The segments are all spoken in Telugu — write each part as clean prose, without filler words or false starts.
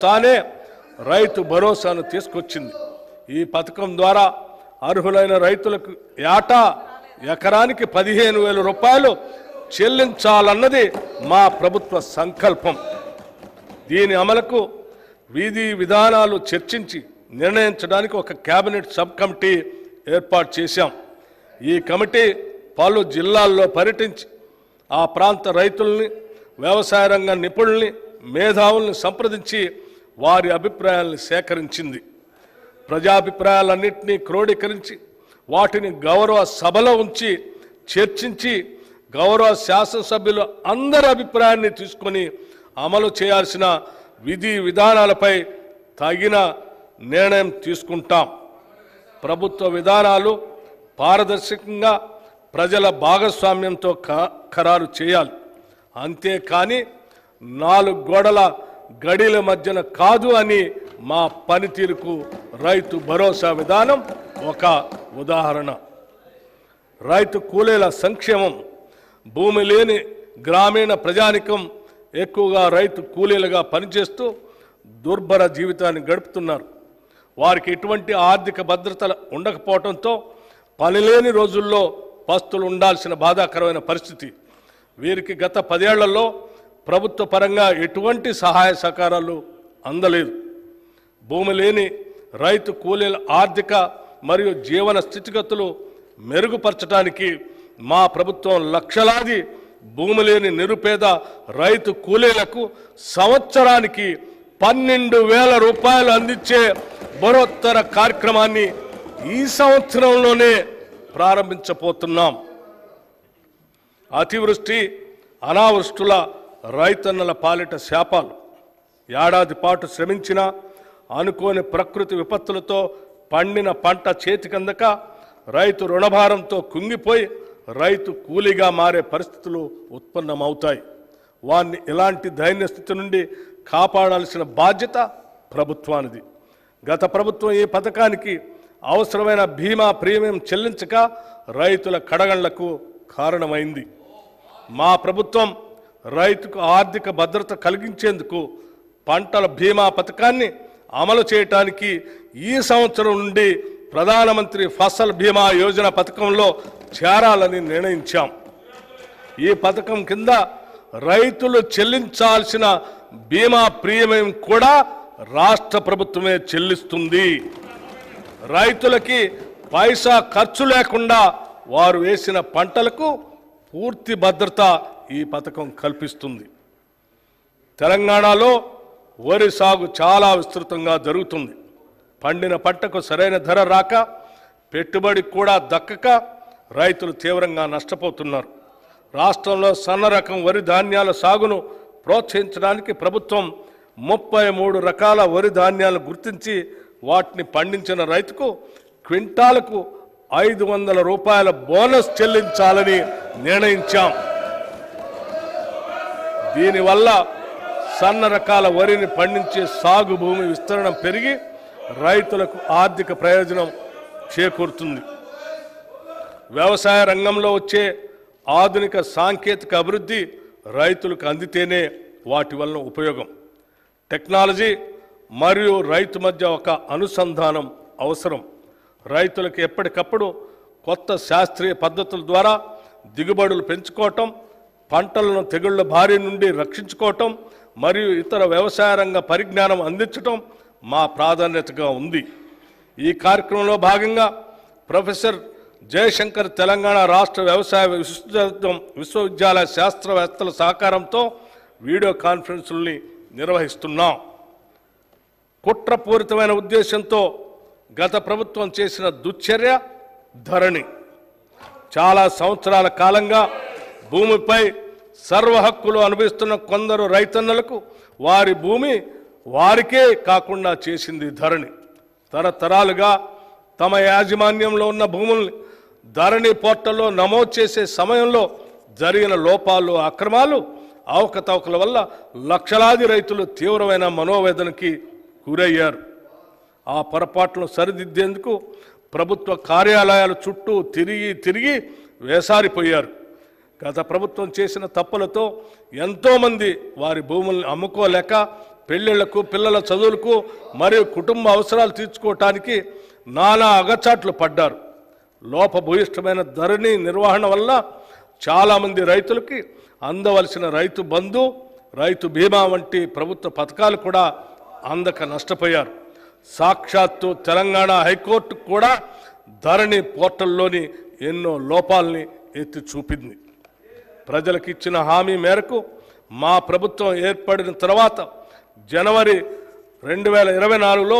తానే రైతు భరోసాను తీసుకొచ్చింది. ఈ పథకం ద్వారా అర్హులైన రైతులకు ఏటా ఎకరానికి 15,000 రూపాయలు చెల్లించాలన్నది మా ప్రభుత్వ సంకల్పం. దీని అమలుకు విధి విధానాలు చర్చించి నిర్ణయించడానికి ఒక కేబినెట్ సబ్ కమిటీ ఏర్పాటు చేశాం. ఈ కమిటీ పలు జిల్లాల్లో పర్యటించి ఆ ప్రాంత రైతుల్ని, వ్యవసాయ రంగ నిపుణుల్ని, మేధావుల్ని సంప్రదించి వారి అభిప్రాయాలను సేకరించింది. ప్రజాభిప్రాయాలన్నింటినీ క్రోడీకరించి వాటిని గౌరవ సభలో ఉంచి చర్చించి గౌరవ శాసనసభ్యులు అందరి అభిప్రాయాన్ని తీసుకొని అమలు చేయాల్సిన విధి విధానాలపై తగిన నిర్ణయం తీసుకుంటాం. ప్రభుత్వ విధానాలు పారదర్శకంగా ప్రజల భాగస్వామ్యంతో ఖరారు చేయాలి. అంతేకాని 4 గోడల గడిల మధ్యన కాదు అని మా పనితీరుకు రైతు భరోసా విధానం ఒక ఉదాహరణ. రైతు కూలీల సంక్షేమం. భూమి లేని గ్రామీణ ప్రజానికం ఎక్కువగా రైతు కూలీలుగా పనిచేస్తూ దుర్భర జీవితాన్ని గడుపుతున్నారు. వారికి ఎటువంటి ఆర్థిక భద్రత ఉండకపోవడంతో పనిలేని రోజుల్లో పస్తులు ఉండాల్సిన బాధాకరమైన పరిస్థితి. వీరికి గత 10 ఏళ్లలో ప్రభుత్వ పరంగా ఎటువంటి సహాయ సహకారాలు అందలేదు. భూమి లేని రైతు కూలీల ఆర్థిక మరియు జీవన స్థితిగతులు మెరుగుపరచడానికి మా ప్రభుత్వం లక్షలాది భూమి లేని నిరుపేద రైతు కూలీలకు సంవత్సరానికి 12,000 రూపాయలు అందించే బరోత్తర కార్యక్రమాన్ని ఈ సంవత్సరంలోనే ప్రారంభించబోతున్నాం. అతివృష్టి, అనావృష్టుల రైతన్నల పాలిట శాపాలు. ఏడాది పాటు శ్రమించిన అనుకోని ప్రకృతి విపత్తులతో పండిన పంట చేతికందక రైతు రుణభారంతో కుంగిపోయి రైతు కూలీగా మారే పరిస్థితులు ఉత్పన్నమవుతాయి. వారిని ఇలాంటి దైన్య స్థితి నుండి కాపాడాల్సిన బాధ్యత ప్రభుత్వానిది. గత ప్రభుత్వం ఈ పథకానికి అవసరమైన బీమా ప్రీమియం చెల్లించక రైతుల కడగళ్లకు కారణమైంది. మా ప్రభుత్వం రైతుకు ఆర్థిక భద్రత కలిగించేందుకు పంటల బీమా పథకాన్ని అమలు చేయడానికి ఈ సంవత్సరం నుండి ప్రధానమంత్రి ఫసల్ బీమా యోజన పథకంలో చేరాలని నిర్ణయించాం. ఈ పథకం కింద రైతులు చెల్లించాల్సిన బీమా ప్రీమియం కూడా రాష్ట్ర ప్రభుత్వమే చెల్లిస్తుంది. రైతులకి పైసా ఖర్చు లేకుండా వారు వేసిన పంటలకు పూర్తి భద్రత ఈ పథకం కల్పిస్తుంది. తెలంగాణలో వరి సాగు చాలా విస్తృతంగా జరుగుతుంది. పండిన పంటకు సరైన ధర రాక, పెట్టుబడి కూడా దక్కక రైతులు తీవ్రంగా నష్టపోతున్నారు. రాష్ట్రంలో సన్న రకం వరి ధాన్యాల సాగును ప్రోత్సహించడానికి ప్రభుత్వం 33 రకాల వరి ధాన్యాలను గుర్తించి వాటిని పండించిన రైతుకు క్వింటాలకు 500 రూపాయల బోనస్ చెల్లించాలని నిర్ణయించాం. దీనివల్ల సన్న రకాల వరిని పండించే సాగు భూమి విస్తరణ పెరిగి రైతులకు ఆర్థిక ప్రయోజనం చేకూరుతుంది. వ్యవసాయ రంగంలో వచ్చే ఆధునిక సాంకేతిక అభివృద్ధి రైతులకు అందితేనే వాటి వలన ఉపయోగం. టెక్నాలజీ మరియు రైతు మధ్య ఒక అనుసంధానం అవసరం. రైతులకు ఎప్పటికప్పుడు కొత్త శాస్త్రీయ పద్ధతుల ద్వారా దిగుబడులు పెంచుకోవటం, పంటలను తెగుళ్ల బారి నుండి రక్షించుకోవటం మరియు ఇతర వ్యవసాయ రంగ పరిజ్ఞానం అందించటం మా ప్రాధాన్యతగా ఉంది. ఈ కార్యక్రమంలో భాగంగా ప్రొఫెసర్ జయశంకర్ తెలంగాణ రాష్ట్ర వ్యవసాయ విశ్వవిద్యాలయ శాస్త్రవేత్తల సహకారంతో వీడియో కాన్ఫరెన్సుల్ని నిర్వహిస్తున్నాం. కుట్రపూరితమైన ఉద్దేశంతో గత ప్రభుత్వం చేసిన దుశ్చర్య ధరణి. చాలా సంవత్సరాల కాలంగా భూమిపై సర్వ హక్కులు అనుభవిస్తున్న కొందరు రైతన్నలకు వారి భూమి వారికే కాకుండా చేసింది ధరణి. తరతరాలుగా తమ యాజమాన్యంలో ఉన్న భూముల్ని ధరణి పోర్టల్లో నమోదు చేసే సమయంలో జరిగిన లోపాలు, అక్రమాలు, అవకతవకల వల్ల లక్షలాది రైతులు తీవ్రమైన మనోవేదనకి గురయ్యారు. ఆ పొరపాట్లను సరిదిద్దేందుకు ప్రభుత్వ కార్యాలయాల చుట్టూ తిరిగి వేసారిపోయారు. గత ప్రభుత్వం చేసిన తప్పులతో ఎంతోమంది వారి భూముల్ని అమ్ముకోలేక పెళ్ళిళ్లకు, పిల్లల చదువులకు మరియు కుటుంబ అవసరాలు తీర్చుకోవటానికి నానా అగచాట్లు పడ్డారు. లోపభూయిష్టమైన ధరణి నిర్వహణ వల్ల చాలామంది రైతులకి అందవలసిన రైతు బంధు, రైతు బీమా వంటి ప్రభుత్వ పథకాలు కూడా అందక నష్టపోయారు. సాక్షాత్తు తెలంగాణ హైకోర్టు కూడా ధరణి పోర్టల్లోని ఎన్నో లోపాలని ఎత్తి చూపింది. ప్రజలకు ఇచ్చిన హామీ మేరకు మా ప్రభుత్వం ఏర్పడిన తర్వాత జనవరి 2024లో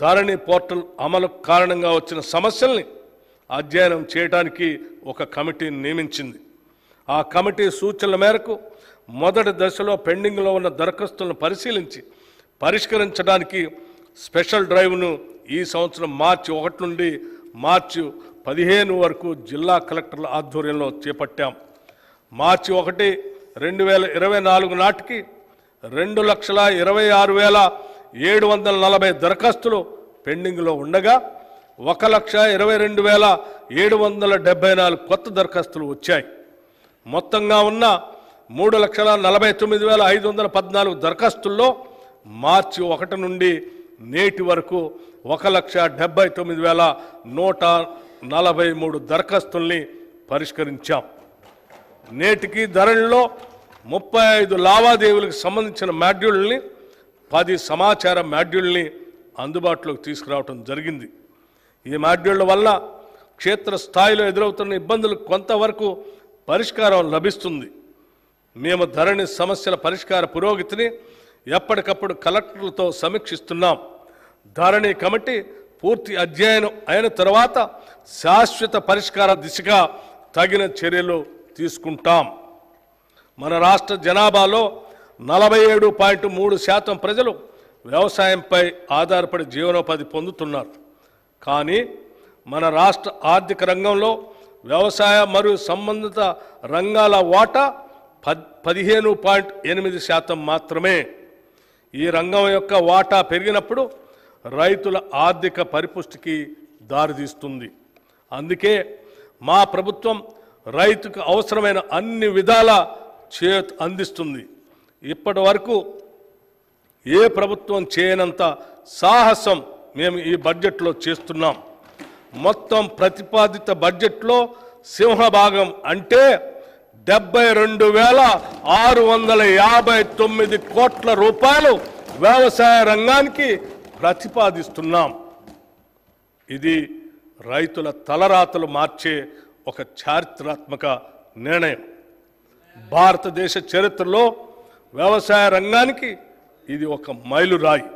ధరణి పోర్టల్ అమలు కారణంగా వచ్చిన సమస్యల్ని అధ్యయనం చేయడానికి ఒక కమిటీని నియమించింది. ఆ కమిటీ సూచనల మేరకు మొదటి దశలో పెండింగ్లో ఉన్న దరఖాస్తులను పరిశీలించి పరిష్కరించడానికి స్పెషల్ డ్రైవ్ను ఈ సంవత్సరం మార్చి 1 నుండి మార్చి 15 వరకు జిల్లా కలెక్టర్ల ఆధ్వర్యంలో చేపట్టాం. మార్చి 1, 2024 నాటికి 2,26,740 దరఖాస్తులు పెండింగ్లో ఉండగా 1,22,774 కొత్త దరఖాస్తులు వచ్చాయి. మొత్తంగా ఉన్న 3,49,514 దరఖాస్తుల్లో మార్చి 1 నుండి నేటి వరకు 1,79,143 దరఖాస్తుల్ని పరిష్కరించాం. నేటికి ధరణిలో 35 లావాదేవీలకు సంబంధించిన మాడ్యూల్ని, 10 సమాచార మాడ్యూల్ని అందుబాటులోకి తీసుకురావడం జరిగింది. ఈ మాడ్యూళ్ల వల్ల క్షేత్రస్థాయిలో ఎదురవుతున్న ఇబ్బందులకు కొంతవరకు పరిష్కారం లభిస్తుంది. మేము ధరణి సమస్యల పరిష్కార పురోగతిని ఎప్పటికప్పుడు కలెక్టర్లతో సమీక్షిస్తున్నాం. ధరణి కమిటీ పూర్తి అధ్యయనం అయిన తర్వాత శాశ్వత పరిష్కార దిశగా తగిన చర్యలు తీసుకుంటాం. మన రాష్ట్ర జనాభాలో 47.3% ప్రజలు వ్యవసాయంపై ఆధారపడి జీవనోపాధి పొందుతున్నారు. కానీ మన రాష్ట్ర ఆర్థిక రంగంలో వ్యవసాయ మరియు సంబంధిత రంగాల వాటా 15.8% మాత్రమే. ఈ రంగం యొక్క వాటా పెరిగినప్పుడు రైతుల ఆర్థిక పరిపుష్టికి దారితీస్తుంది. అందుకే మా ప్రభుత్వం రైతుకు అవసరమైన అన్ని విధాల చేయూత అందిస్తుంది. ఇప్పటి వరకు ఏ ప్రభుత్వం చేయనంత సాహసం మేము ఈ బడ్జెట్లో చేస్తున్నాం. మొత్తం ప్రతిపాదిత బడ్జెట్లో సింహభాగం అంటే 72,659 కోట్ల రూపాయలు వ్యవసాయ రంగానికి ప్రతిపాదిస్తున్నాం. ఇది రైతుల తలరాతలు మార్చే ఒక చారిత్రాత్మక నిర్ణయం. భారతదేశ చరిత్రలో వ్యవసాయ రంగానికి ఇది ఒక మైలురాయి.